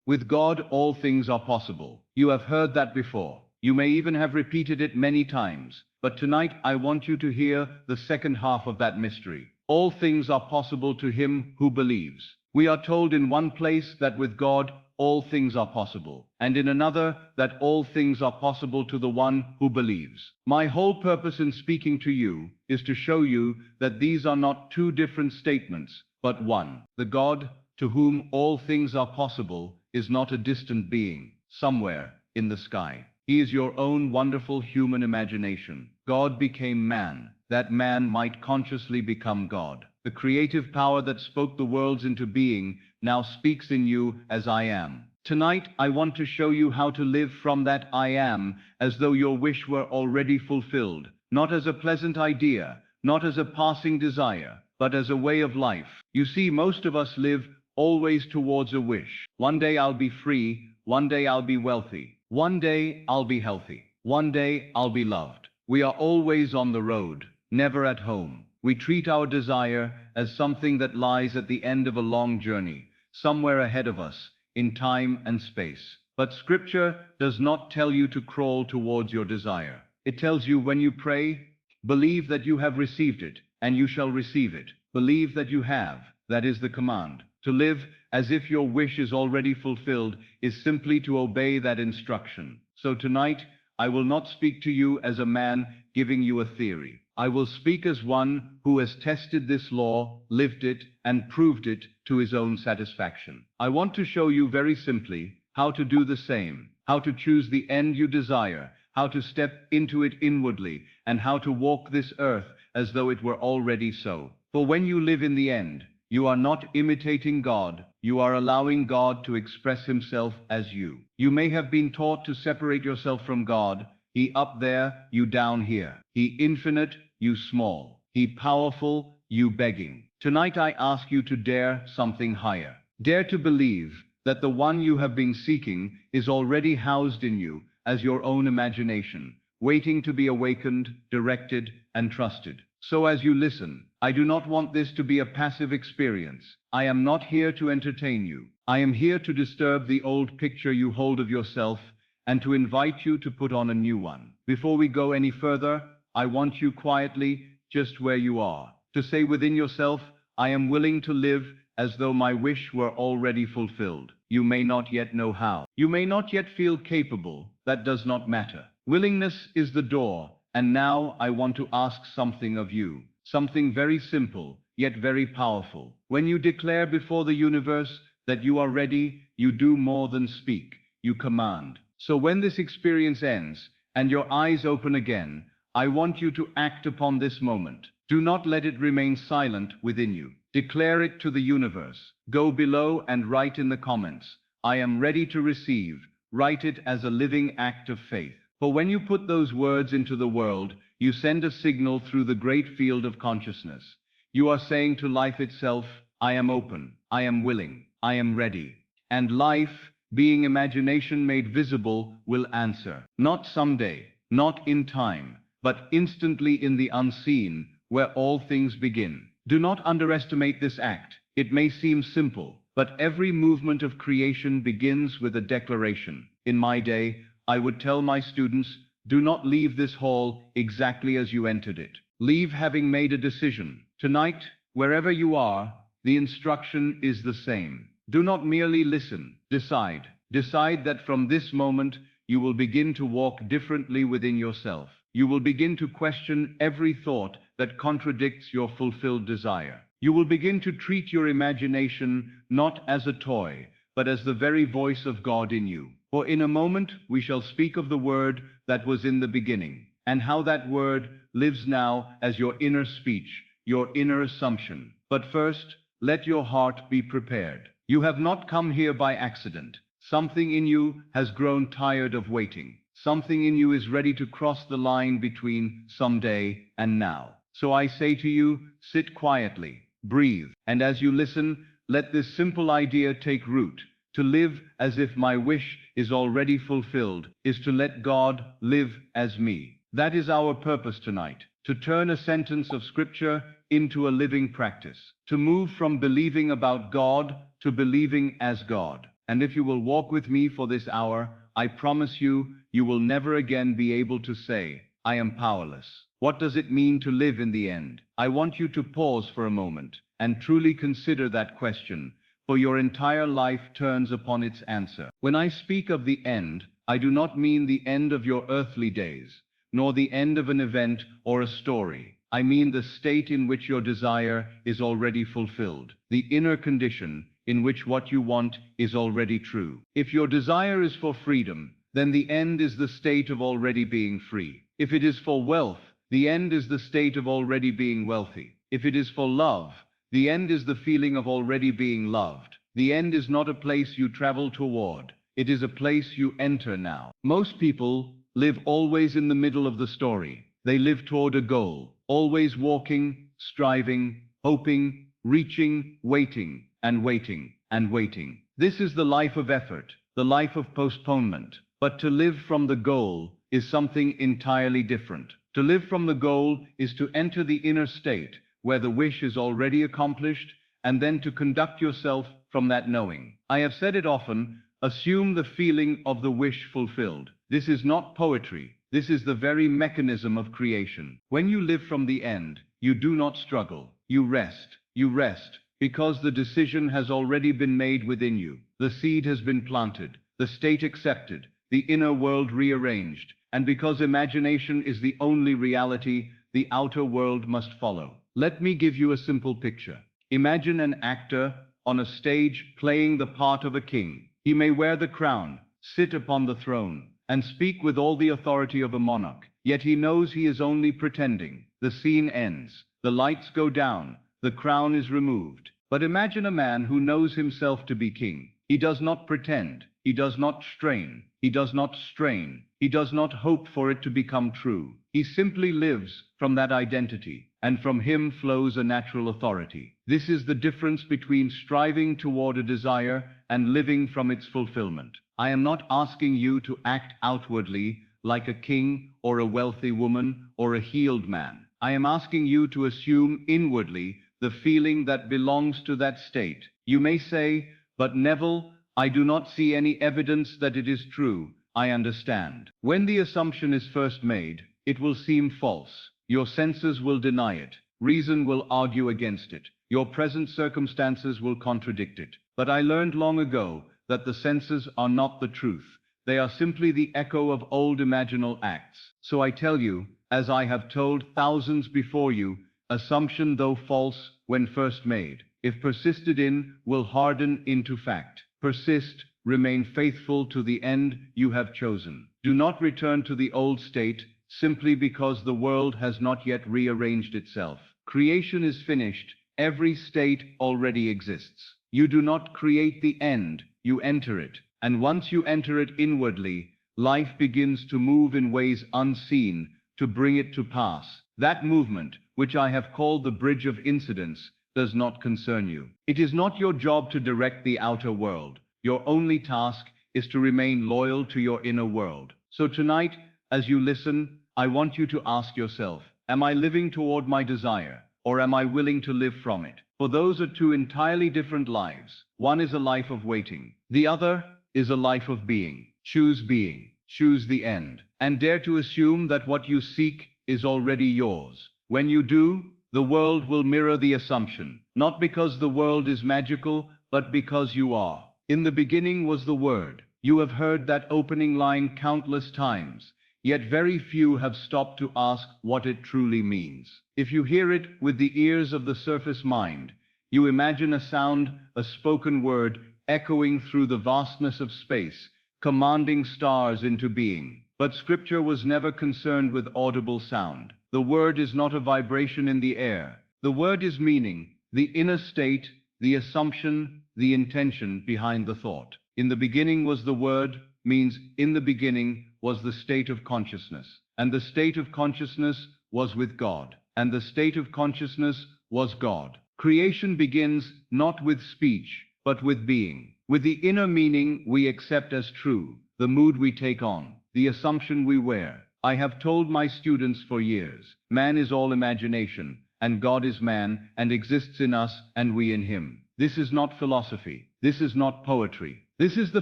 With God, all things are possible. You have heard that before. You may even have repeated it many times. But tonight I want you to hear the second half of that mystery. All things are possible to him who believes. We are told in one place that with God, all things are possible, and in another that all things are possible to the one who believes. My whole purpose in speaking to you is to show you that these are not two different statements, but one. The God to whom all things are possible is not a distant being, somewhere in the sky. He is your own wonderful human imagination. God became man, that man might consciously become God. The creative power that spoke the worlds into being now speaks in you as I am. Tonight, I want to show you how to live from that I am as though your wish were already fulfilled, not as a pleasant idea, not as a passing desire, but as a way of life. You see, most of us live always towards a wish. One day I'll be free, one day I'll be wealthy, one day I'll be healthy, one day I'll be loved. We are always on the road, never at home. We treat our desire as something that lies at the end of a long journey, somewhere ahead of us, in time and space. But Scripture does not tell you to crawl towards your desire. It tells you when you pray, believe that you have received it, and you shall receive it. Believe that you have. That is the command. To live as if your wish is already fulfilled is simply to obey that instruction. So tonight, I will not speak to you as a man giving you a theory. I will speak as one who has tested this law, lived it, and proved it to his own satisfaction. I want to show you very simply how to do the same, how to choose the end you desire, how to step into it inwardly, and how to walk this earth as though it were already so. For when you live in the end, you are not imitating God, you are allowing God to express himself as you. You may have been taught to separate yourself from God, he up there, you down here. He infinite, you small. He powerful, you begging. Tonight I ask you to dare something higher. Dare to believe that the one you have been seeking is already housed in you as your own imagination, waiting to be awakened, directed, and trusted. So as you listen, I do not want this to be a passive experience. I am not here to entertain you. I am here to disturb the old picture you hold of yourself and to invite you to put on a new one. Before we go any further, I want you quietly, just where you are, to say within yourself, I am willing to live as though my wish were already fulfilled. You may not yet know how. You may not yet feel capable. That does not matter. Willingness is the door, and now I want to ask something of you. Something very simple, yet very powerful. When you declare before the universe that you are ready, you do more than speak. You command. So when this experience ends, and your eyes open again, I want you to act upon this moment. Do not let it remain silent within you. Declare it to the universe. Go below and write in the comments, I am ready to receive. Write it as a living act of faith. For when you put those words into the world, you send a signal through the great field of consciousness. You are saying to life itself, I am open, I am willing, I am ready. And life, being imagination made visible, will answer. Not someday, not in time, but instantly in the unseen, where all things begin. Do not underestimate this act. It may seem simple, but every movement of creation begins with a declaration. In my day, I would tell my students, do not leave this hall exactly as you entered it. Leave having made a decision. Tonight, wherever you are, the instruction is the same. Do not merely listen. Decide. Decide that from this moment, you will begin to walk differently within yourself. You will begin to question every thought that contradicts your fulfilled desire. You will begin to treat your imagination not as a toy, but as the very voice of God in you. For in a moment we shall speak of the word that was in the beginning, and how that word lives now as your inner speech, your inner assumption. But first, let your heart be prepared. You have not come here by accident. Something in you has grown tired of waiting. Something in you is ready to cross the line between someday and now. So I say to you, sit quietly, breathe, and as you listen, let this simple idea take root. To live as if my wish is already fulfilled is to let God live as me. That is our purpose tonight, to turn a sentence of Scripture into a living practice, to move from believing about God to believing as God. And if you will walk with me for this hour, I promise you, you will never again be able to say, I am powerless. What does it mean to live in the end? I want you to pause for a moment and truly consider that question, for your entire life turns upon its answer. When I speak of the end, I do not mean the end of your earthly days, nor the end of an event or a story. I mean the state in which your desire is already fulfilled, the inner condition in which what you want is already true. If your desire is for freedom, then the end is the state of already being free. If it is for wealth, the end is the state of already being wealthy. If it is for love, the end is the feeling of already being loved. The end is not a place you travel toward. It is a place you enter now. Most people live always in the middle of the story. They live toward a goal, always walking, striving, hoping, reaching, waiting, and waiting, and waiting. This is the life of effort, the life of postponement. But to live from the goal is something entirely different. To live from the goal is to enter the inner state, where the wish is already accomplished, and then to conduct yourself from that knowing. I have said it often, assume the feeling of the wish fulfilled. This is not poetry. This is the very mechanism of creation. When you live from the end, you do not struggle. You rest. You rest, because the decision has already been made within you. The seed has been planted, the state accepted, the inner world rearranged, and because imagination is the only reality, the outer world must follow. Let me give you a simple picture. Imagine an actor on a stage playing the part of a king. He may wear the crown, sit upon the throne, and speak with all the authority of a monarch, yet he knows he is only pretending. The scene ends, the lights go down, the crown is removed. But imagine a man who knows himself to be king. He does not pretend, he does not strain, he does not strain, he does not hope for it to become true. He simply lives from that identity, and from him flows a natural authority. This is the difference between striving toward a desire and living from its fulfillment. I am not asking you to act outwardly like a king or a wealthy woman or a healed man. I am asking you to assume inwardly the feeling that belongs to that state. You may say, but Neville, I do not see any evidence that it is true. I understand. When the assumption is first made, it will seem false. Your senses will deny it. Reason will argue against it. Your present circumstances will contradict it. But I learned long ago that the senses are not the truth. They are simply the echo of old imaginal acts. So I tell you, as I have told thousands before you, assumption, though false when first made, if persisted in, will harden into fact. Persist, remain faithful to the end you have chosen. Do not return to the old state simply because the world has not yet rearranged itself. Creation is finished. Every state already exists. You do not create the end, you enter it. And once you enter it inwardly, life begins to move in ways unseen to bring it to pass. That movement, which I have called the bridge of incidents, does not concern you. It is not your job to direct the outer world. Your only task is to remain loyal to your inner world. So tonight, as you listen, I want you to ask yourself, am I living toward my desire, or am I willing to live from it? For those are two entirely different lives. One is a life of waiting. The other is a life of being. Choose being. Choose the end. And dare to assume that what you seek is already yours. When you do, the world will mirror the assumption, not because the world is magical, but because you are. In the beginning was the Word. You have heard that opening line countless times, yet very few have stopped to ask what it truly means. If you hear it with the ears of the surface mind, you imagine a sound, a spoken word, echoing through the vastness of space, commanding stars into being. But Scripture was never concerned with audible sound. The word is not a vibration in the air. The word is meaning, the inner state, the assumption, the intention behind the thought. In the beginning was the Word means in the beginning was the state of consciousness. And the state of consciousness was with God. And the state of consciousness was God. Creation begins not with speech, but with being. With the inner meaning we accept as true, the mood we take on, the assumption we wear. I have told my students for years, man is all imagination, and God is man, and exists in us, and we in him. This is not philosophy. This is not poetry. This is the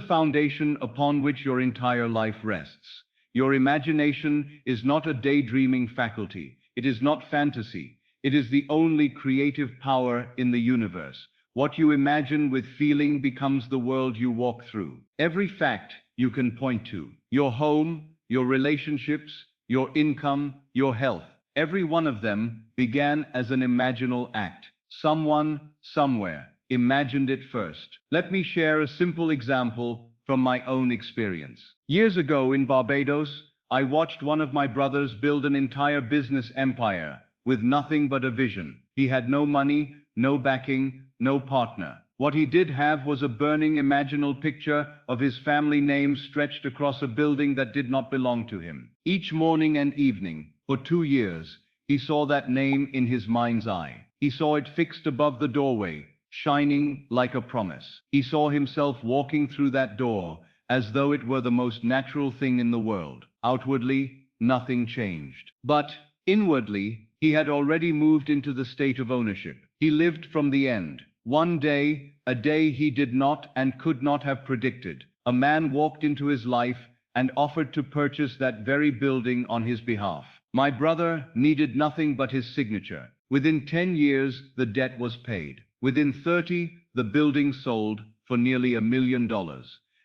foundation upon which your entire life rests. Your imagination is not a daydreaming faculty. It is not fantasy. It is the only creative power in the universe. What you imagine with feeling becomes the world you walk through. Every fact you can point to, your home, your relationships, your income, your health, every one of them began as an imaginal act. Someone, somewhere, imagined it first. Let me share a simple example from my own experience. Years ago in Barbados, I watched one of my brothers build an entire business empire with nothing but a vision. He had no money, no backing, no partner. What he did have was a burning imaginal picture of his family name stretched across a building that did not belong to him. Each morning and evening, for 2 years, he saw that name in his mind's eye. He saw it fixed above the doorway, shining like a promise. He saw himself walking through that door as though it were the most natural thing in the world. Outwardly, nothing changed. But inwardly, he had already moved into the state of ownership. He lived from the end. One day, a day he did not and could not have predicted, a man walked into his life and offered to purchase that very building on his behalf. My brother needed nothing but his signature. Within 10 years, the debt was paid. Within 30, the building sold for nearly $1 million,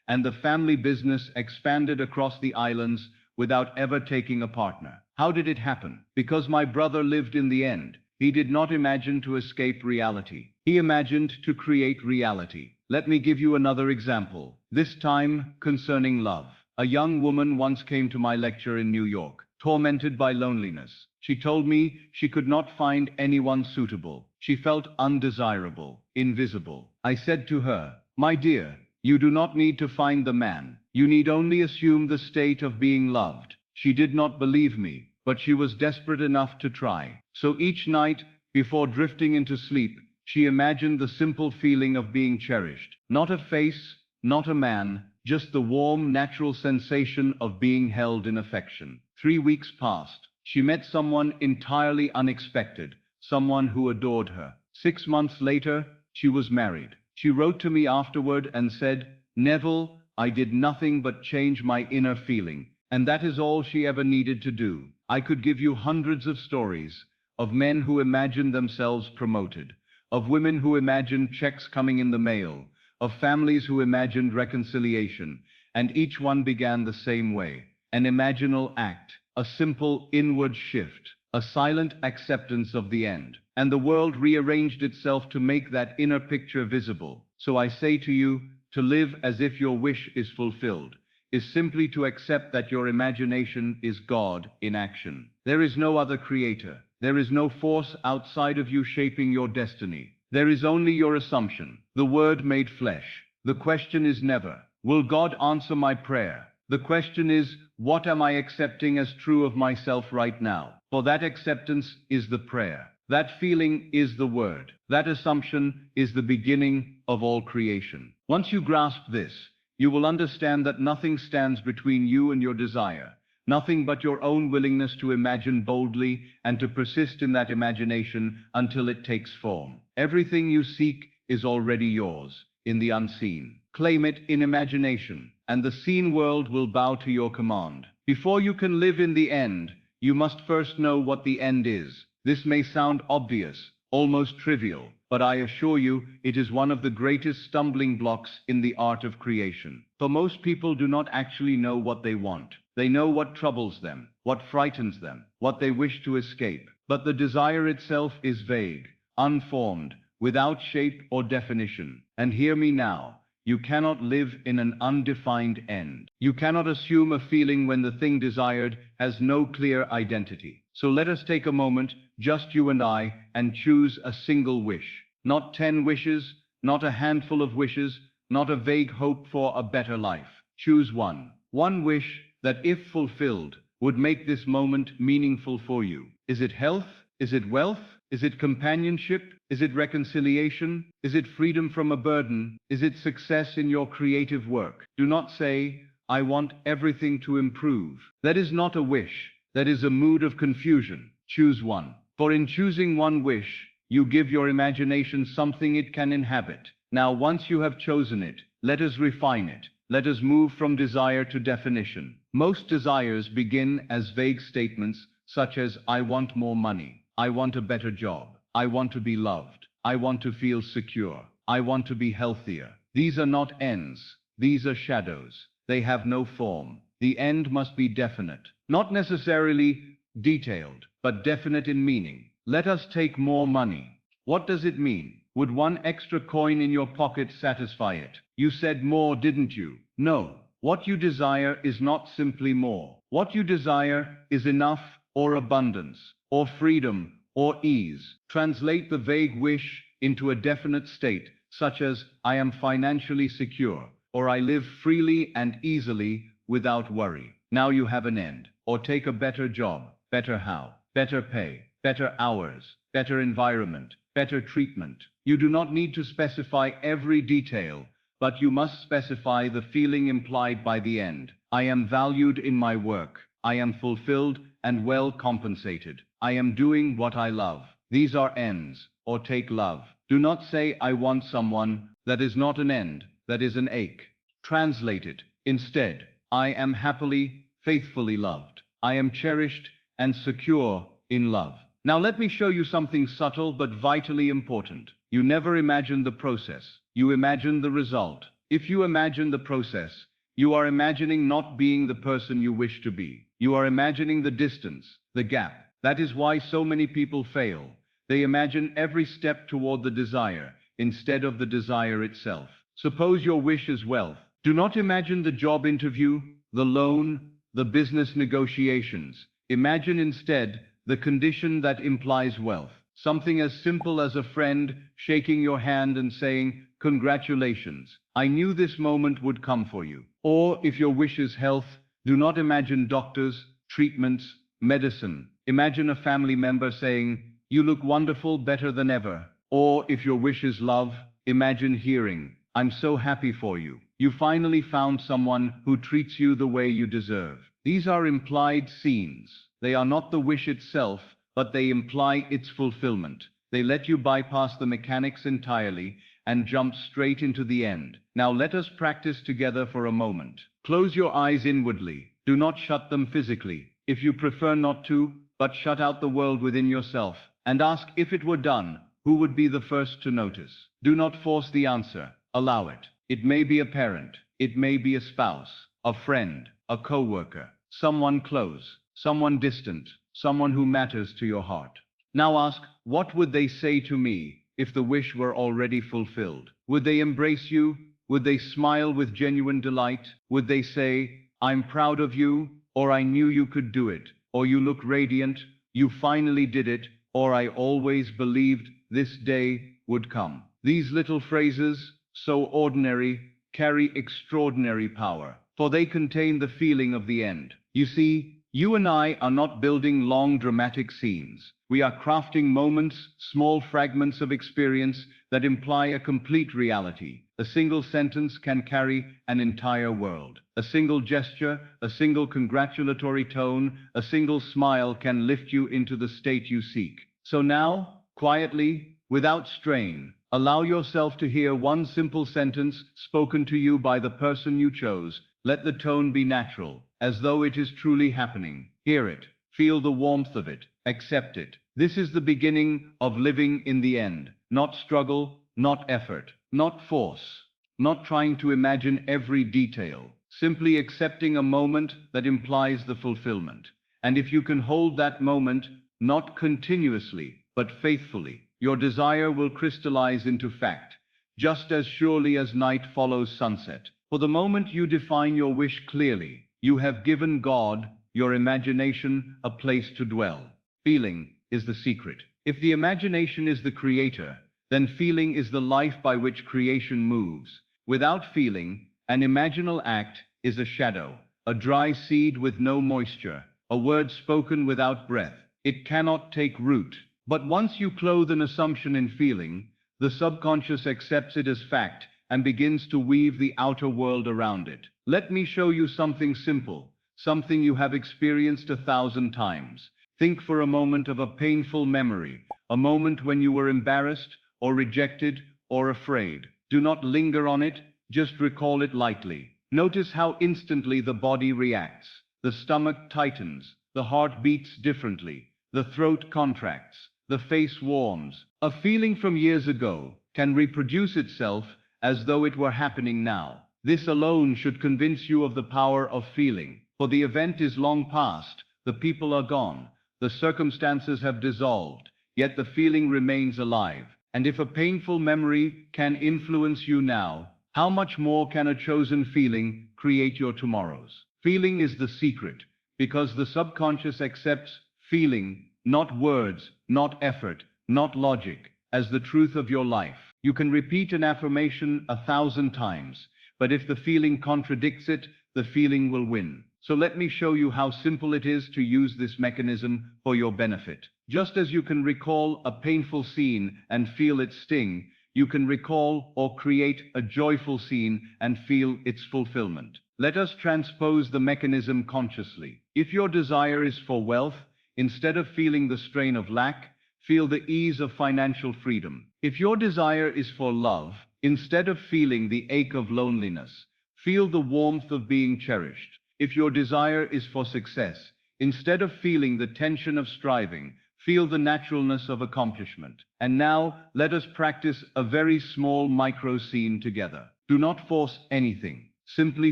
and the family business expanded across the islands without ever taking a partner. How did it happen? Because my brother lived in the end. He did not imagine to escape reality. He imagined to create reality. Let me give you another example, this time concerning love. A young woman once came to my lecture in New York, tormented by loneliness. She told me she could not find anyone suitable. She felt undesirable, invisible. I said to her, "My dear, you do not need to find the man. You need only assume the state of being loved." She did not believe me, but she was desperate enough to try. So each night, before drifting into sleep, she imagined the simple feeling of being cherished. Not a face, not a man, just the warm, natural sensation of being held in affection. 3 weeks passed. She met someone entirely unexpected, someone who adored her. 6 months later, she was married. She wrote to me afterward and said, "Neville, I did nothing but change my inner feeling, and that is all she ever needed to do." I could give you hundreds of stories of men who imagined themselves promoted, of women who imagined checks coming in the mail, of families who imagined reconciliation, and each one began the same way. An imaginal act, a simple inward shift, a silent acceptance of the end. And the world rearranged itself to make that inner picture visible. So I say to you, to live as if your wish is fulfilled is simply to accept that your imagination is God in action. There is no other creator. There is no force outside of you shaping your destiny. There is only your assumption, the Word made flesh. The question is never, will God answer my prayer? The question is, what am I accepting as true of myself right now? For that acceptance is the prayer. That feeling is the word. That assumption is the beginning of all creation. Once you grasp this, you will understand that nothing stands between you and your desire, nothing but your own willingness to imagine boldly and to persist in that imagination until it takes form. Everything you seek is already yours, in the unseen. Claim it in imagination, and the seen world will bow to your command. Before you can live in the end, you must first know what the end is. This may sound obvious, almost trivial, but I assure you it is one of the greatest stumbling blocks in the art of creation. For most people do not actually know what they want. They know what troubles them, what frightens them, what they wish to escape. But the desire itself is vague, unformed, without shape or definition. And hear me now, you cannot live in an undefined end. You cannot assume a feeling when the thing desired has no clear identity. So let us take a moment, just you and I, and choose a single wish. Not 10 wishes, not a handful of wishes, not a vague hope for a better life. Choose one. One wish that, if fulfilled, would make this moment meaningful for you. Is it health? Is it wealth? Is it companionship? Is it reconciliation? Is it freedom from a burden? Is it success in your creative work? Do not say, "I want everything to improve." That is not a wish. That is a mood of confusion. Choose one. For in choosing one wish, you give your imagination something it can inhabit. Now, once you have chosen it, Let us refine it. Let us move from desire to definition. Most desires begin as vague statements such as I want more money, I want a better job, I want to be loved, I want to feel secure, I want to be healthier. These are not ends, these are shadows. They have no form. The end must be definite, not necessarily detailed, but definite in meaning. Let us take more money. What does it mean? Would one extra coin in your pocket satisfy it? You said more, didn't you? No. What you desire is not simply more. What you desire is enough, or abundance, or freedom, or ease. Translate the vague wish into a definite state, such as I am financially secure, or I live freely and easily without worry. Now you have an end. Or take a better job, better how, better pay, better hours, better environment, better treatment. You do not need to specify every detail, but you must specify the feeling implied by the end. I am valued in my work. I am fulfilled and well compensated. I am doing what I love. These are ends. Or take love. Do not say I want someone. That is not an end. That is an ache. Translate it. Instead, I am happily, faithfully loved. I am cherished and secure in love. Now let me show you something subtle but vitally important. You never imagine the process. You imagine the result. If you imagine the process, you are imagining not being the person you wish to be. You are imagining the distance, the gap. That is why so many people fail. They imagine every step toward the desire, instead of the desire itself. Suppose your wish is wealth. Do not imagine the job interview, the loan, the business negotiations. Imagine instead the condition that implies wealth. Something as simple as a friend shaking your hand and saying, congratulations, I knew this moment would come for you. Or if your wish is health, do not imagine doctors, treatments, medicine. Imagine a family member saying, you look wonderful, better than ever. Or if your wish is love, imagine hearing, I'm so happy for you. You finally found someone who treats you the way you deserve. These are implied scenes. They are not the wish itself, but they imply its fulfillment. They let you bypass the mechanics entirely and jump straight into the end. Now let us practice together for a moment. Close your eyes inwardly. Do not shut them physically. If you prefer not to, but shut out the world within yourself, and ask if it were done, who would be the first to notice? Do not force the answer. Allow it. It may be a parent. It may be a spouse, a friend, a co-worker, someone close, someone distant, someone who matters to your heart. Now ask, what would they say to me if the wish were already fulfilled? Would they embrace you? Would they smile with genuine delight? Would they say, I'm proud of you, or I knew you could do it, or you look radiant, you finally did it, or I always believed this day would come? These little phrases, so ordinary, carry extraordinary power, for they contain the feeling of the end. You see, you and I are not building long dramatic scenes. We are crafting moments, small fragments of experience that imply a complete reality. A single sentence can carry an entire world. A single gesture, a single congratulatory tone, a single smile can lift you into the state you seek. So now, quietly, without strain, allow yourself to hear one simple sentence spoken to you by the person you chose. Let the tone be natural, as though it is truly happening. Hear it, feel the warmth of it, accept it. This is the beginning of living in the end. Not struggle, not effort, not force, not trying to imagine every detail. Simply accepting a moment that implies the fulfillment. And if you can hold that moment, not continuously, but faithfully, your desire will crystallize into fact, just as surely as night follows sunset. For the moment you define your wish clearly, you have given God, your imagination, a place to dwell. Feeling is the secret. If the imagination is the creator, then feeling is the life by which creation moves. Without feeling, an imaginal act is a shadow, a dry seed with no moisture, a word spoken without breath. It cannot take root. But once you clothe an assumption in feeling, the subconscious accepts it as fact and begins to weave the outer world around it. Let me show you something simple, something you have experienced 1,000 times. Think for a moment of a painful memory, a moment when you were embarrassed or rejected or afraid. Do not linger on it, just recall it lightly. Notice how instantly the body reacts. The stomach tightens, the heart beats differently, the throat contracts, the face warms. A feeling from years ago can reproduce itself as though it were happening now. This alone should convince you of the power of feeling, for the event is long past, the people are gone, the circumstances have dissolved, yet the feeling remains alive. And if a painful memory can influence you now, how much more can a chosen feeling create your tomorrows? Feeling is the secret, because the subconscious accepts feeling, not words, not effort, not logic, as the truth of your life. You can repeat an affirmation 1,000 times, but if the feeling contradicts it, the feeling will win. So let me show you how simple it is to use this mechanism for your benefit. Just as you can recall a painful scene and feel its sting, you can recall or create a joyful scene and feel its fulfillment. Let us transpose the mechanism consciously. If your desire is for wealth, instead of feeling the strain of lack, feel the ease of financial freedom. If your desire is for love, instead of feeling the ache of loneliness, feel the warmth of being cherished. If your desire is for success, instead of feeling the tension of striving, feel the naturalness of accomplishment. And now, let us practice a very small micro scene together. Do not force anything. Simply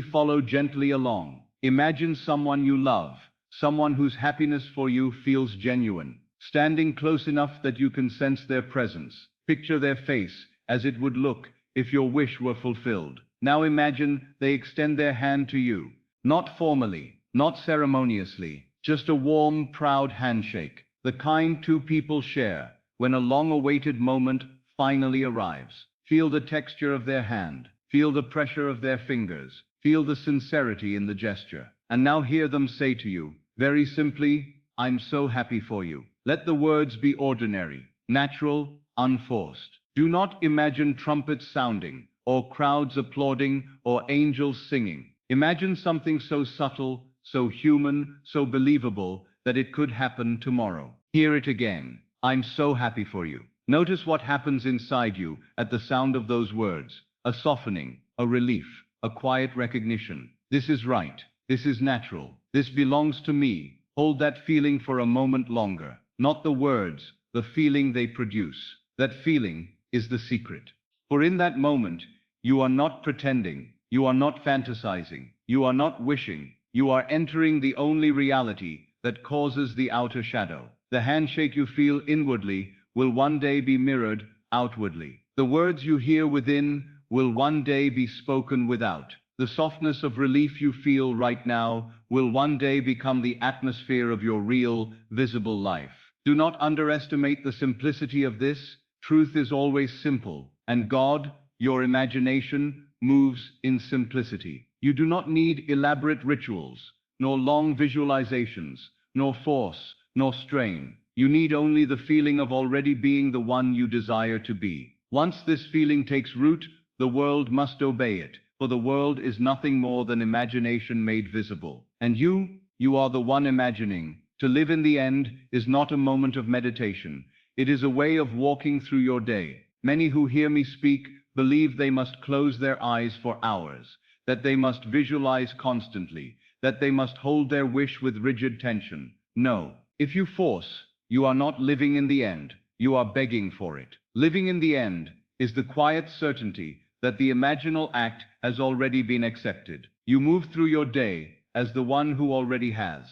follow gently along. Imagine someone you love, someone whose happiness for you feels genuine, standing close enough that you can sense their presence. Picture their face as it would look if your wish were fulfilled. Now imagine they extend their hand to you. Not formally, not ceremoniously, just a warm, proud handshake, the kind two people share when a long-awaited moment finally arrives. Feel the texture of their hand, feel the pressure of their fingers, feel the sincerity in the gesture. And now hear them say to you, very simply, I'm so happy for you. Let the words be ordinary, natural, unforced. Do not imagine trumpets sounding, or crowds applauding, or angels singing. Imagine something so subtle, so human, so believable, that it could happen tomorrow. Hear it again. I'm so happy for you. Notice what happens inside you at the sound of those words. A softening, a relief, a quiet recognition. This is right. This is natural. This belongs to me. Hold that feeling for a moment longer. Not the words, the feeling they produce. That feeling is the secret. For in that moment, you are not pretending. You are not fantasizing. You are not wishing. You are entering the only reality that causes the outer shadow. The handshake you feel inwardly will one day be mirrored outwardly. The words you hear within will one day be spoken without. The softness of relief you feel right now will one day become the atmosphere of your real, visible life. Do not underestimate the simplicity of this. Truth is always simple, and God, your imagination, moves in simplicity. You do not need elaborate rituals, nor long visualizations, nor force, nor strain. You need only the feeling of already being the one you desire to be. Once this feeling takes root, the world must obey it, for the world is nothing more than imagination made visible. And you are the one imagining. To live in the end is not a moment of meditation. It is a way of walking through your day. Many who hear me speak believe they must close their eyes for hours, that they must visualize constantly, that they must hold their wish with rigid tension. No. If you force, you are not living in the end. You are begging for it. Living in the end is the quiet certainty that the imaginal act has already been accepted. You move through your day as the one who already has.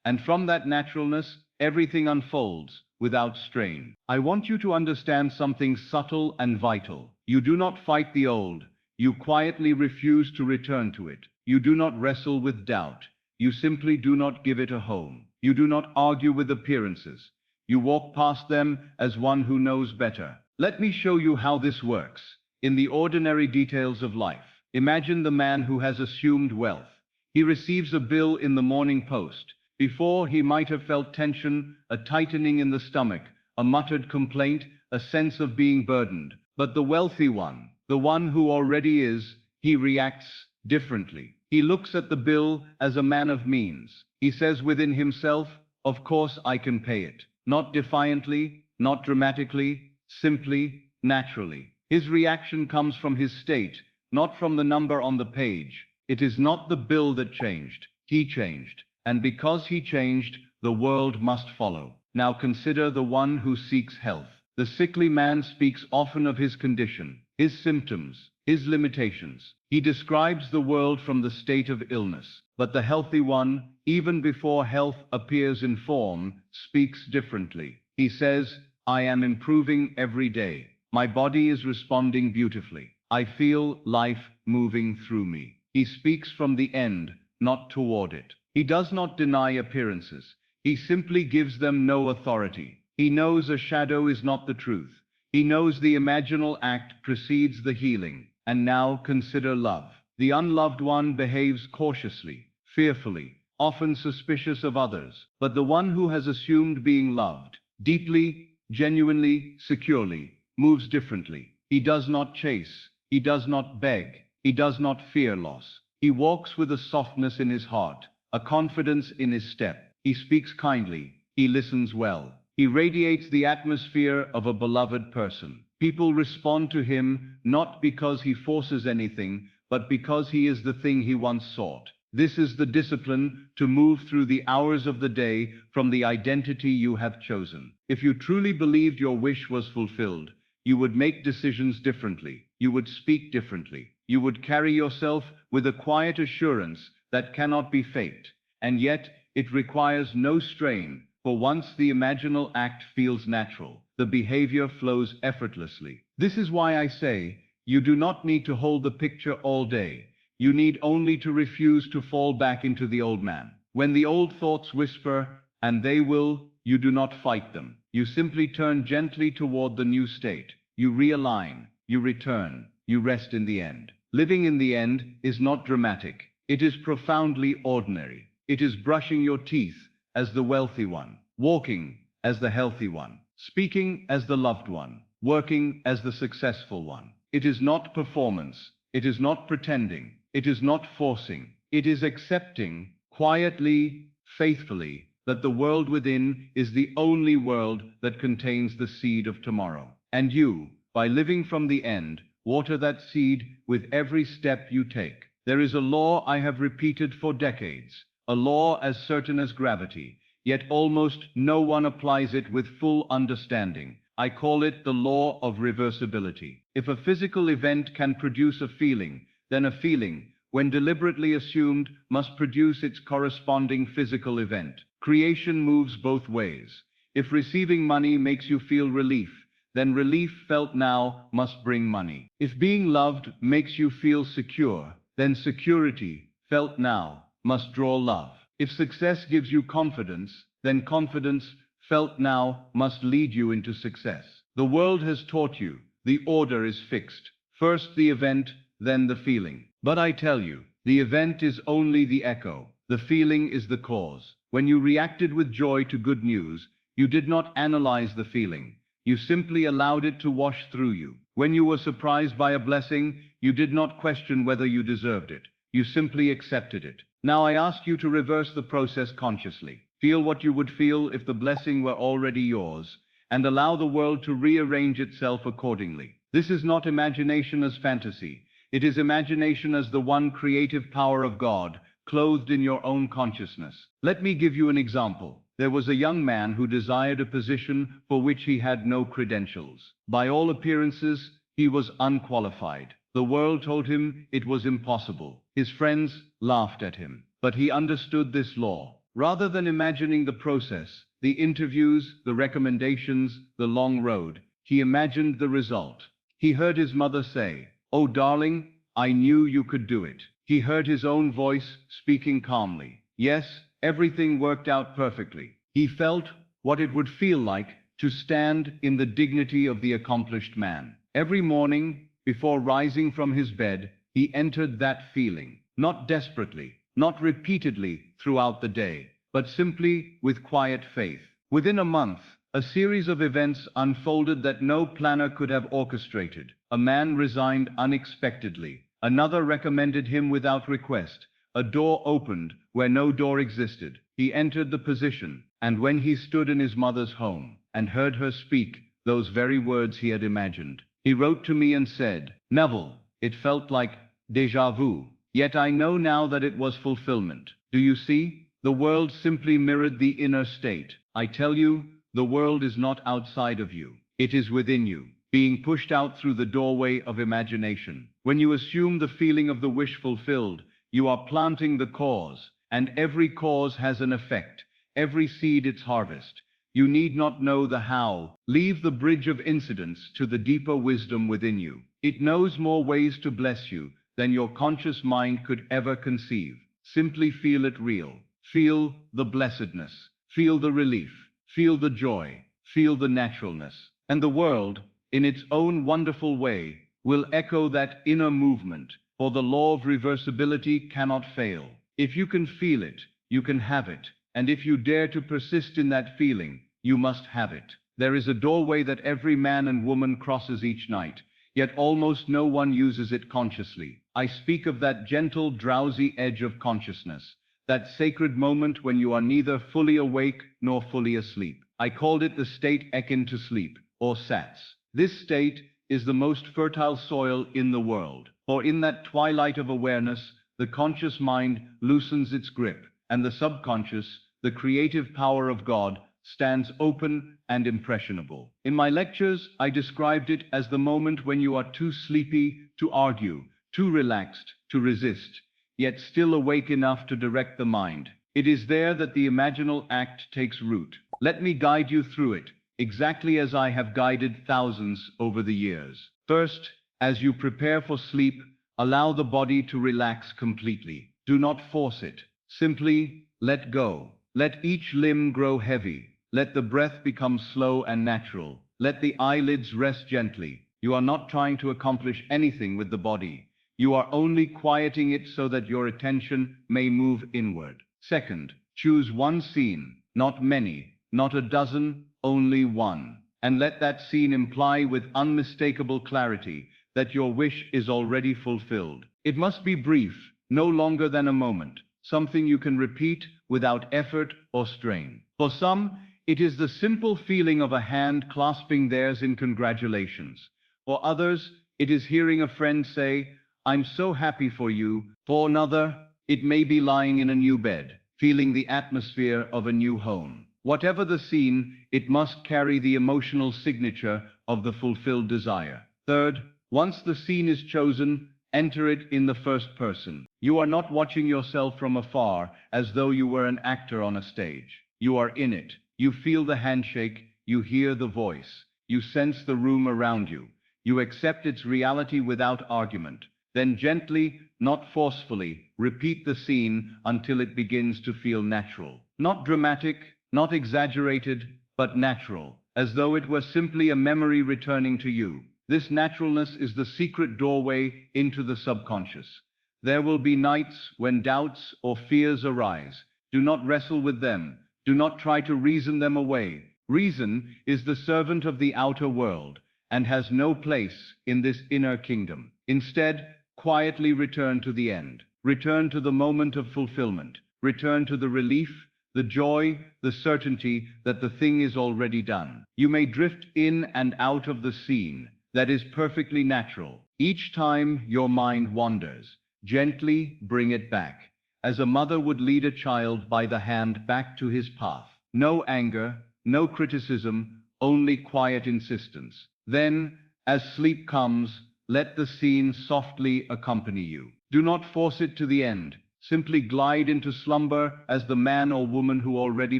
And from that naturalness, everything unfolds without strain. I want you to understand something subtle and vital. You do not fight the old. You quietly refuse to return to it. You do not wrestle with doubt. You simply do not give it a home. You do not argue with appearances. You walk past them as one who knows better. Let me show you how this works. In the ordinary details of life, imagine the man who has assumed wealth. He receives a bill in the morning post. Before, he might have felt tension, a tightening in the stomach, a muttered complaint, a sense of being burdened. But the wealthy one, the one who already is, he reacts differently. He looks at the bill as a man of means. He says within himself, of course I can pay it. Not defiantly, not dramatically, simply, naturally. His reaction comes from his state, not from the number on the page. It is not the bill that changed. He changed. And because he changed, the world must follow. Now consider the one who seeks health. The sickly man speaks often of his condition, his symptoms, his limitations. He describes the world from the state of illness. But the healthy one, even before health appears in form, speaks differently. He says, I am improving every day. My body is responding beautifully. I feel life moving through me. He speaks from the end, not toward it. He does not deny appearances. He simply gives them no authority. He knows a shadow is not the truth. He knows the imaginal act precedes the healing. And now consider love. The unloved one behaves cautiously, fearfully, often suspicious of others. But the one who has assumed being loved, deeply, genuinely, securely, moves differently. He does not chase. He does not beg. He does not fear loss. He walks with a softness in his heart, a confidence in his step. He speaks kindly. He listens well. He radiates the atmosphere of a beloved person. People respond to him not because he forces anything, but because he is the thing he once sought. This is the discipline to move through the hours of the day from the identity you have chosen. If you truly believed your wish was fulfilled, you would make decisions differently. You would speak differently. You would carry yourself with a quiet assurance that cannot be faked. And yet, it requires no strain, for once the imaginal act feels natural, the behavior flows effortlessly. This is why I say, you do not need to hold the picture all day. You need only to refuse to fall back into the old man. When the old thoughts whisper, and they will, you do not fight them. You simply turn gently toward the new state. You realign, you return, you rest in the end. Living in the end is not dramatic. It is profoundly ordinary. It is brushing your teeth as the wealthy one, walking as the healthy one, speaking as the loved one, working as the successful one. It is not performance. It is not pretending. It is not forcing. It is accepting, quietly, faithfully, that the world within is the only world that contains the seed of tomorrow. And you, by living from the end, water that seed with every step you take. There is a law I have repeated for decades, a law as certain as gravity, yet almost no one applies it with full understanding. I call it the law of reversibility. If a physical event can produce a feeling, then a feeling, when deliberately assumed, must produce its corresponding physical event. Creation moves both ways. If receiving money makes you feel relief, then relief felt now must bring money. If being loved makes you feel secure, then security, felt now, must draw love. If success gives you confidence, then confidence, felt now, must lead you into success. The world has taught you, the order is fixed. First the event, then the feeling. But I tell you, the event is only the echo. The feeling is the cause. When you reacted with joy to good news, you did not analyze the feeling. You simply allowed it to wash through you. When you were surprised by a blessing, you did not question whether you deserved it. You simply accepted it. Now I ask you to reverse the process consciously. Feel what you would feel if the blessing were already yours, and allow the world to rearrange itself accordingly. This is not imagination as fantasy. It is imagination as the one creative power of God, clothed in your own consciousness. Let me give you an example. There was a young man who desired a position for which he had no credentials. By all appearances, he was unqualified. The world told him it was impossible. His friends laughed at him. But he understood this law. Rather than imagining the process, the interviews, the recommendations, the long road, he imagined the result. He heard his mother say, "Oh, darling, I knew you could do it." He heard his own voice speaking calmly. Yes, everything worked out perfectly. He felt what it would feel like to stand in the dignity of the accomplished man. Every morning, before rising from his bed, he entered that feeling, not desperately, not repeatedly throughout the day, but simply with quiet faith. Within a month, a series of events unfolded that no planner could have orchestrated. A man resigned unexpectedly. Another recommended him without request. A door opened where no door existed. He entered the position, and when he stood in his mother's home and heard her speak those very words he had imagined, he wrote to me and said, "Neville, it felt like Déjà vu. Yet I know now that it was fulfillment. Do you see? The world simply mirrored the inner state. I tell you, the world is not outside of you. It is within you, being pushed out through the doorway of imagination. When you assume the feeling of the wish fulfilled, you are planting the cause, and every cause has an effect, every seed its harvest. You need not know the how. Leave the bridge of incidents to the deeper wisdom within you. It knows more ways to bless you than your conscious mind could ever conceive. Simply feel it real. Feel the blessedness. Feel the relief. Feel the joy. Feel the naturalness. And the world, in its own wonderful way, will echo that inner movement, for the law of reversibility cannot fail. If you can feel it, you can have it. And if you dare to persist in that feeling, you must have it. There is a doorway that every man and woman crosses each night, yet almost no one uses it consciously. I speak of that gentle, drowsy edge of consciousness, that sacred moment when you are neither fully awake nor fully asleep. I called it the state akin to sleep, or sats. This state is the most fertile soil in the world, for in that twilight of awareness, the conscious mind loosens its grip, and the subconscious, the creative power of God, stands open and impressionable. In my lectures, I described it as the moment when you are too sleepy to argue, too relaxed to resist, yet still awake enough to direct the mind. It is there that the imaginal act takes root. Let me guide you through it, exactly as I have guided thousands over the years. First, as you prepare for sleep, allow the body to relax completely. Do not force it. Simply let go. Let each limb grow heavy. Let the breath become slow and natural. Let the eyelids rest gently. You are not trying to accomplish anything with the body. You are only quieting it so that your attention may move inward. Second, choose one scene, not many, not a dozen, only one. And let that scene imply with unmistakable clarity that your wish is already fulfilled. It must be brief, no longer than a moment, something you can repeat without effort or strain. For some, it is the simple feeling of a hand clasping theirs in congratulations. For others, it is hearing a friend say, "I'm so happy for you." For another, it may be lying in a new bed, feeling the atmosphere of a new home. Whatever the scene, it must carry the emotional signature of the fulfilled desire. Third, once the scene is chosen, enter it in the first person. You are not watching yourself from afar as though you were an actor on a stage. You are in it. You feel the handshake, you hear the voice, you sense the room around you. You accept its reality without argument. Then gently, not forcefully, repeat the scene until it begins to feel natural. Not dramatic, not exaggerated, but natural, as though it were simply a memory returning to you. This naturalness is the secret doorway into the subconscious. There will be nights when doubts or fears arise. Do not wrestle with them. Do not try to reason them away. Reason is the servant of the outer world and has no place in this inner kingdom. Instead, quietly return to the end. Return to the moment of fulfillment. Return to the relief, the joy, the certainty that the thing is already done. You may drift in and out of the scene. That is perfectly natural. Each time your mind wanders, gently bring it back, as a mother would lead a child by the hand back to his path. No anger, no criticism, only quiet insistence. Then, as sleep comes, let the scene softly accompany you. Do not force it to the end. Simply glide into slumber as the man or woman who already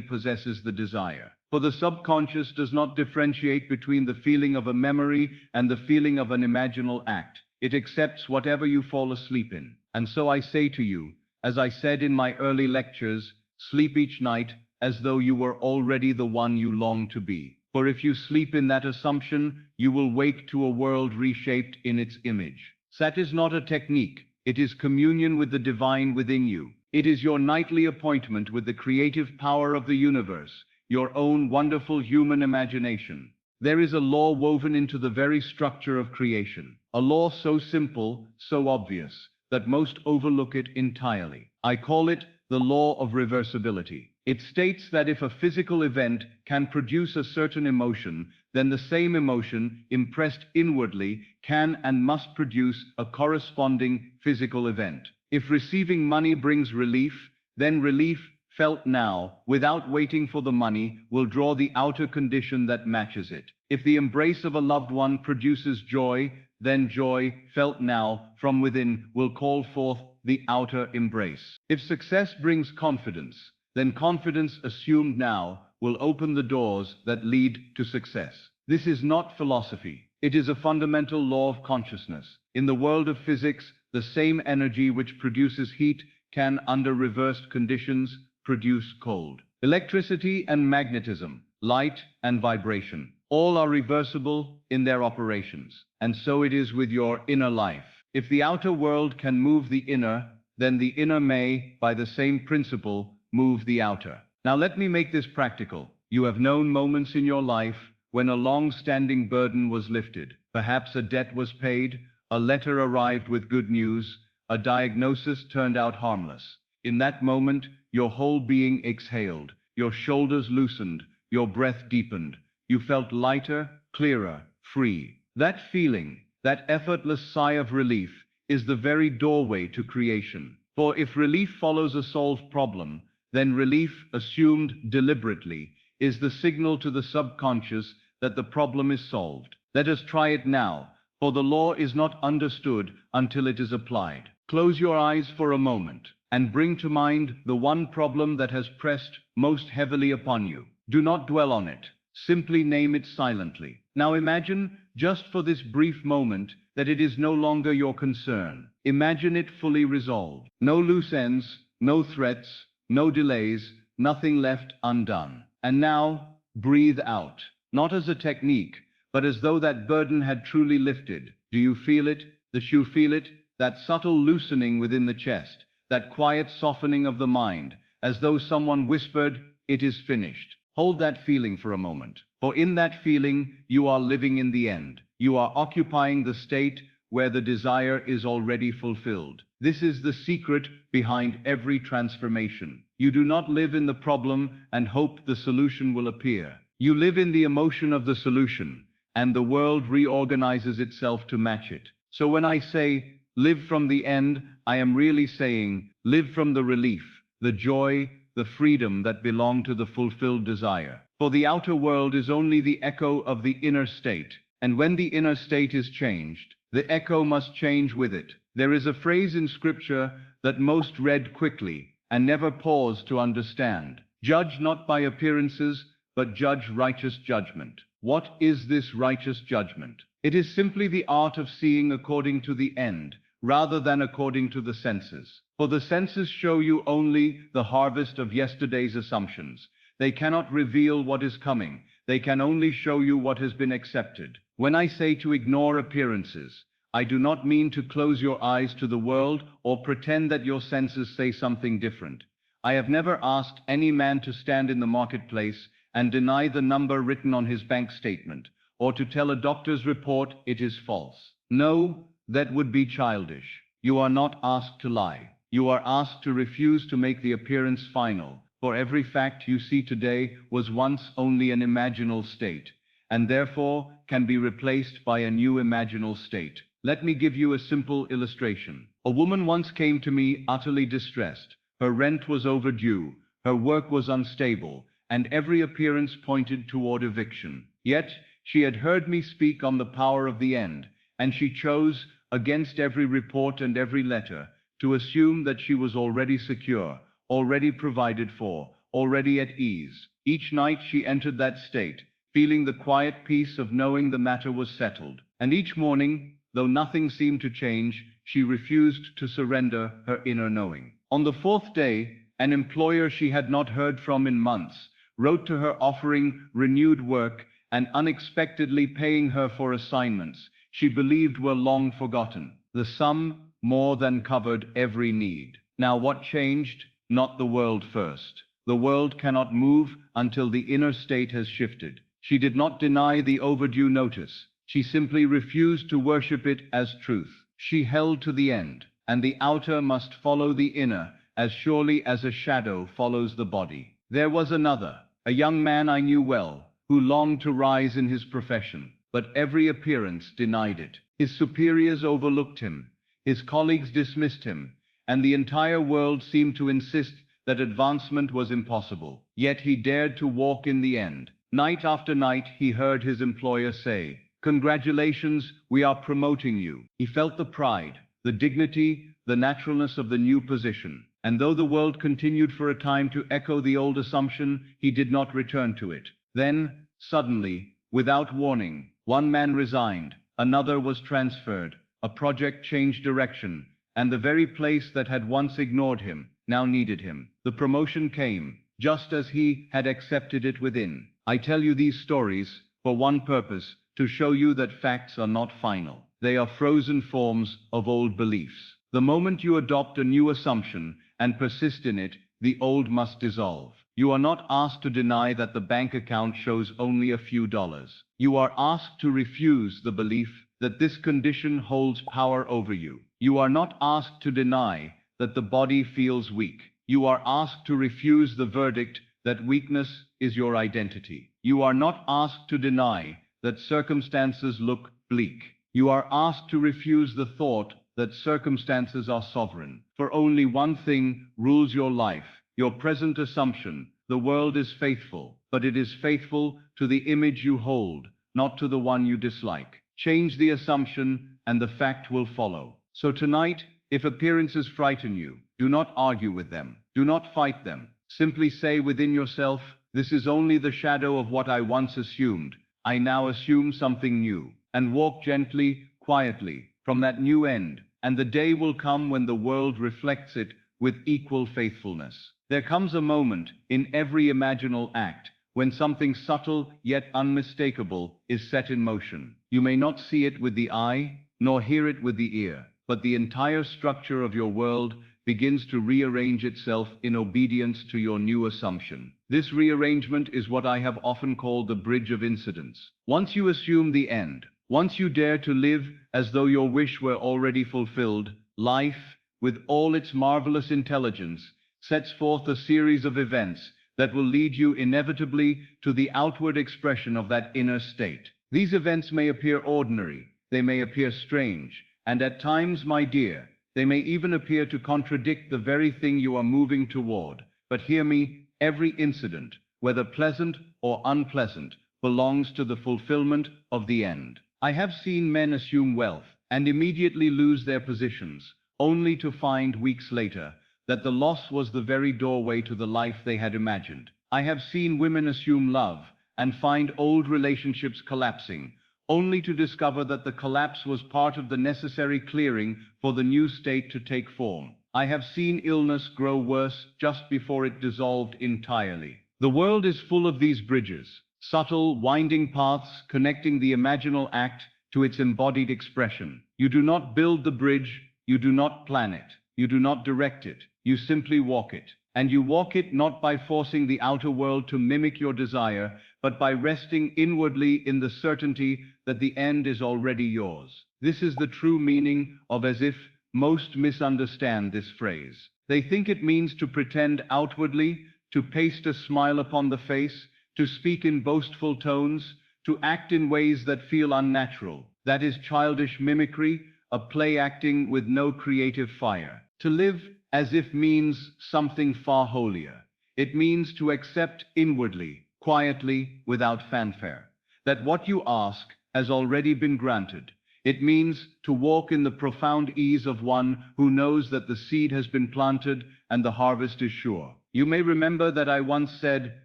possesses the desire. For the subconscious does not differentiate between the feeling of a memory and the feeling of an imaginal act. It accepts whatever you fall asleep in. And so I say to you, as I said in my early lectures, sleep each night as though you were already the one you long to be. For if you sleep in that assumption, you will wake to a world reshaped in its image. That is not a technique. It is communion with the divine within you. It is your nightly appointment with the creative power of the universe, your own wonderful human imagination. There is a law woven into the very structure of creation, a law so simple, so obvious, that most overlook it entirely. I call it the law of reversibility. It states that if a physical event can produce a certain emotion, then the same emotion, impressed inwardly, can and must produce a corresponding physical event. If receiving money brings relief, then relief felt now, without waiting for the money, will draw the outer condition that matches it. If the embrace of a loved one produces joy, then joy, felt now, from within, will call forth the outer embrace. If success brings confidence, then confidence assumed now will open the doors that lead to success. This is not philosophy. It is a fundamental law of consciousness. In the world of physics, the same energy which produces heat can, under reversed conditions, produce cold. Electricity and magnetism, light and vibration, all are reversible in their operations. And so it is with your inner life. If the outer world can move the inner, then the inner may, by the same principle, move the outer. Now let me make this practical. You have known moments in your life when a long-standing burden was lifted. Perhaps a debt was paid, a letter arrived with good news, a diagnosis turned out harmless. In that moment, your whole being exhaled, your shoulders loosened, your breath deepened. You felt lighter, clearer, free. That feeling, that effortless sigh of relief, is the very doorway to creation. For if relief follows a solved problem, then relief, assumed deliberately, is the signal to the subconscious that the problem is solved. Let us try it now, for the law is not understood until it is applied. Close your eyes for a moment, and bring to mind the one problem that has pressed most heavily upon you. Do not dwell on it. Simply name it silently. Now imagine, just for this brief moment, that it is no longer your concern. Imagine it fully resolved. No loose ends, no threats, no delays, nothing left undone. And now, breathe out. Not as a technique, but as though that burden had truly lifted. Do you feel it? You feel it? That subtle loosening within the chest, that quiet softening of the mind, as though someone whispered, "It is finished." Hold that feeling for a moment. For in that feeling, you are living in the end. You are occupying the state where the desire is already fulfilled. This is the secret behind every transformation. You do not live in the problem and hope the solution will appear. You live in the emotion of the solution, and the world reorganizes itself to match it. So when I say, live from the end, I am really saying, live from the relief, the joy, the freedom that belong to the fulfilled desire. For the outer world is only the echo of the inner state, and when the inner state is changed, the echo must change with it. There is a phrase in Scripture that most read quickly and never pause to understand. Judge not by appearances, but judge righteous judgment. What is this righteous judgment? It is simply the art of seeing according to the end, rather than according to the senses. For the senses show you only the harvest of yesterday's assumptions. They cannot reveal what is coming. They can only show you what has been accepted. When I say to ignore appearances, I do not mean to close your eyes to the world or pretend that your senses say something different. I have never asked any man to stand in the marketplace and deny the number written on his bank statement, or to tell a doctor's report it is false. No, that would be childish. You are not asked to lie. You are asked to refuse to make the appearance final, for every fact you see today was once only an imaginal state, and therefore can be replaced by a new imaginal state. Let me give you a simple illustration. A woman once came to me utterly distressed. Her rent was overdue, her work was unstable, and every appearance pointed toward eviction. Yet, she had heard me speak on the power of the end, and she chose, against every report and every letter, to assume that she was already secure, already provided for, already at ease. Each night she entered that state, feeling the quiet peace of knowing the matter was settled. And each morning, though nothing seemed to change, she refused to surrender her inner knowing. On the fourth day, an employer she had not heard from in months wrote to her offering renewed work and unexpectedly paying her for assignments she believed were long forgotten. The sum more than covered every need. Now what changed? Not the world first. The world cannot move until the inner state has shifted. She did not deny the overdue notice. She simply refused to worship it as truth. She held to the end, and the outer must follow the inner as surely as a shadow follows the body. There was another, a young man I knew well, who longed to rise in his profession, but every appearance denied it. His superiors overlooked him, his colleagues dismissed him, and the entire world seemed to insist that advancement was impossible. Yet he dared to walk in the end. Night after night he heard his employer say, "Congratulations, we are promoting you." He felt the pride, the dignity, the naturalness of the new position. And though the world continued for a time to echo the old assumption, he did not return to it. Then, suddenly, without warning, one man resigned, another was transferred, a project changed direction, and the very place that had once ignored him now needed him. The promotion came, just as he had accepted it within. I tell you these stories for one purpose, to show you that facts are not final. They are frozen forms of old beliefs. The moment you adopt a new assumption and persist in it, the old must dissolve. You are not asked to deny that the bank account shows only a few dollars. You are asked to refuse the belief that this condition holds power over you. You are not asked to deny that the body feels weak. You are asked to refuse the verdict that weakness is your identity. You are not asked to deny that circumstances look bleak. You are asked to refuse the thought that circumstances are sovereign. For only one thing rules your life, your present assumption: the world is faithful, but it is faithful to the image you hold, not to the one you dislike. Change the assumption, and the fact will follow. So tonight, if appearances frighten you, do not argue with them. Do not fight them. Simply say within yourself, "This is only the shadow of what I once assumed. I now assume something new," and walk gently, quietly, from that new end, and the day will come when the world reflects it with equal faithfulness. There comes a moment in every imaginal act when something subtle yet unmistakable is set in motion. You may not see it with the eye, nor hear it with the ear, but the entire structure of your world begins to rearrange itself in obedience to your new assumption. This rearrangement is what I have often called the bridge of incidents. Once you assume the end, once you dare to live as though your wish were already fulfilled, life, with all its marvelous intelligence, sets forth a series of events that will lead you inevitably to the outward expression of that inner state. These events may appear ordinary, they may appear strange, and at times, my dear, they may even appear to contradict the very thing you are moving toward. But hear me, every incident, whether pleasant or unpleasant, belongs to the fulfillment of the end. I have seen men assume wealth and immediately lose their positions, only to find weeks later that the loss was the very doorway to the life they had imagined. I have seen women assume love and find old relationships collapsing, only to discover that the collapse was part of the necessary clearing for the new state to take form. I have seen illness grow worse just before it dissolved entirely. The world is full of these bridges, subtle, winding paths connecting the imaginal act to its embodied expression. You do not build the bridge, you do not plan it, you do not direct it, you simply walk it. And you walk it not by forcing the outer world to mimic your desire, but by resting inwardly in the certainty that the end is already yours. This is the true meaning of "as if." Most misunderstand this phrase. They think it means to pretend outwardly, to paste a smile upon the face, to speak in boastful tones, to act in ways that feel unnatural. That is childish mimicry, a play acting with no creative fire. To live as if means something far holier. It means to accept inwardly, quietly, without fanfare, that what you ask has already been granted. It means to walk in the profound ease of one who knows that the seed has been planted and the harvest is sure. You may remember that I once said,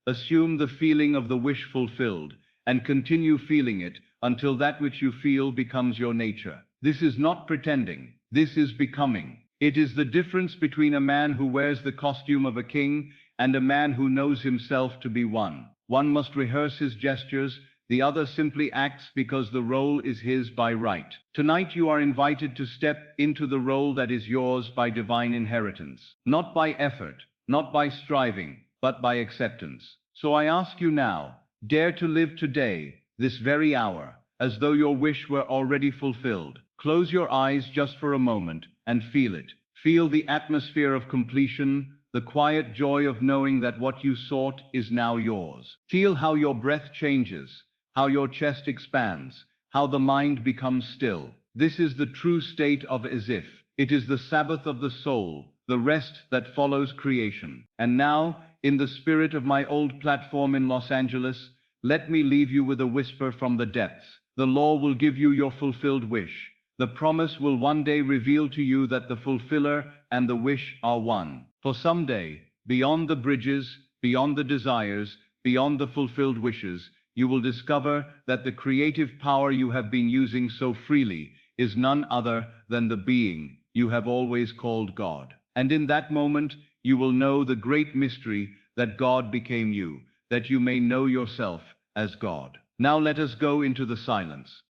assume the feeling of the wish fulfilled, and continue feeling it until that which you feel becomes your nature. This is not pretending, this is becoming. It is the difference between a man who wears the costume of a king and a man who knows himself to be one. One must rehearse his gestures, the other simply acts because the role is his by right. Tonight you are invited to step into the role that is yours by divine inheritance. Not by effort, not by striving, but by acceptance. So I ask you now, dare to live today, this very hour, as though your wish were already fulfilled. Close your eyes just for a moment and feel it. Feel the atmosphere of completion, the quiet joy of knowing that what you sought is now yours. Feel how your breath changes, how your chest expands, how the mind becomes still. This is the true state of as if. It is the Sabbath of the soul, the rest that follows creation. And now, in the spirit of my old platform in Los Angeles, let me leave you with a whisper from the depths. The law will give you your fulfilled wish. The promise will one day reveal to you that the fulfiller and the wish are one. For someday, beyond the bridges, beyond the desires, beyond the fulfilled wishes, you will discover that the creative power you have been using so freely is none other than the being you have always called God. And in that moment, you will know the great mystery that God became you, that you may know yourself as God. Now let us go into the silence.